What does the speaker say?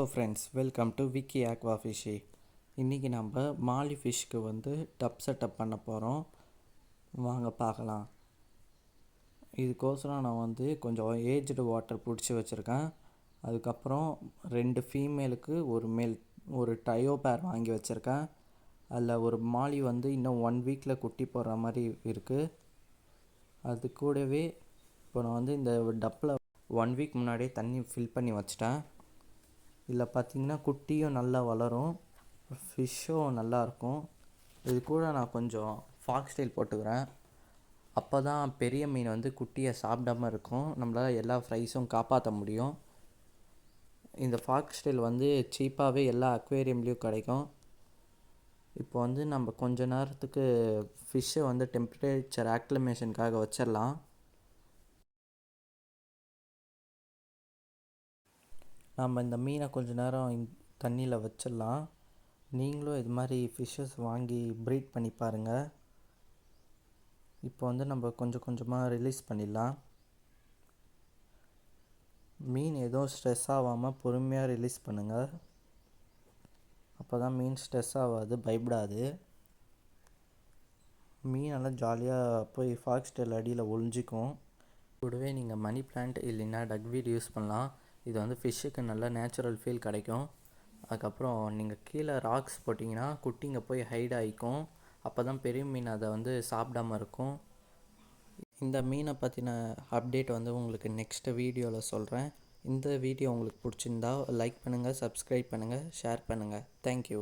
Hello friends, welcome to Vicky aqua fishy. இன்றைக்கி நம்ம மாலி ஃபிஷ்க்கு dub setup பண்ண போகிறோம். வாங்க பார்க்கலாம். இதுக்கோசரம் நான் கொஞ்சம் ஏஜ்டு வாட்டர் பிடிச்சி வச்சுருக்கேன். அதுக்கப்புறம் 2 ஃபீமேலுக்கு ஒரு மேல் ஒரு டயோ பேர் வாங்கி வச்சுருக்கேன். அதில் ஒரு மாலி இன்னும் 1 வீக்கில் குட்டி போடுற மாதிரி இருக்குது. அது கூடவே இப்போ நான் இந்த டப்பில் 1 வீக் முன்னாடியே தண்ணி ஃபில் பண்ணி வச்சிட்டேன். இதில் பார்த்திங்கன்னா குட்டியும் நல்லா வளரும், ஃபிஷ்ஷும் நல்லாயிருக்கும். இது கூட நான் கொஞ்சம் ஃபாக்ஸ்டெயில் போட்டுக்கிறேன். அப்போ தான் பெரிய மீன் குட்டியை சாப்பிடாமல் இருக்கும், நம்மளால் எல்லா ஃப்ரைஸும் காப்பாற்ற முடியும். இந்த ஃபாக்ஸ்டெயில் சீப்பாகவே எல்லா அக்வேரியம்லேயும் கிடைக்கும். இப்போ நம்ம கொஞ்ச நேரத்துக்கு ஃபிஷ்ஷை டெம்பரேச்சர் ஆக்லிமேஷனுக்காக வச்சிடலாம். நம்ம இந்த மீனை கொஞ்ச நேரம் தண்ணியில் வச்சிடலாம். நீங்களும் இது மாதிரி ஃபிஷ்ஷஸ் வாங்கி ப்ரீட் பண்ணி பாருங்கள். இப்போ நம்ம கொஞ்சம் கொஞ்சமாக ரிலீஸ் பண்ணிடலாம். மீன் எதுவும் ஸ்ட்ரெஸ் ஆகாமல் பொறுமையாக ரிலீஸ் பண்ணுங்கள். அப்போ தான் மீன் ஸ்ட்ரெஸ் ஆகாது, பயப்படாது. மீன் நல்லா ஜாலியாக போய் ஃபாக்ஸ்டெயில் அடியில் ஒளிஞ்சிக்கும். கூடவே நீங்கள் மணி பிளான்ட் இல்லைன்னா டக்வீட் யூஸ் பண்ணலாம். இது ஃபிஷ்ஷுக்கு நல்ல நேச்சுரல் ஃபீல் கிடைக்கும். அதுக்கப்புறம் நீங்கள் கீழே ராக்ஸ் போட்டிங்கன்னா குட்டிங்க போய் ஹைட் ஆகிக்கும். அப்போ தான் பெரிய மீன் அதை சாப்பிடாமல் இருக்கும். இந்த மீனை பற்றின அப்டேட் உங்களுக்கு நெக்ஸ்ட்டு வீடியோவில் சொல்கிறேன். இந்த வீடியோ உங்களுக்கு பிடிச்சிருந்தா லைக் பண்ணுங்கள், சப்ஸ்கிரைப் பண்ணுங்கள், ஷேர் பண்ணுங்கள். தேங்க்யூ.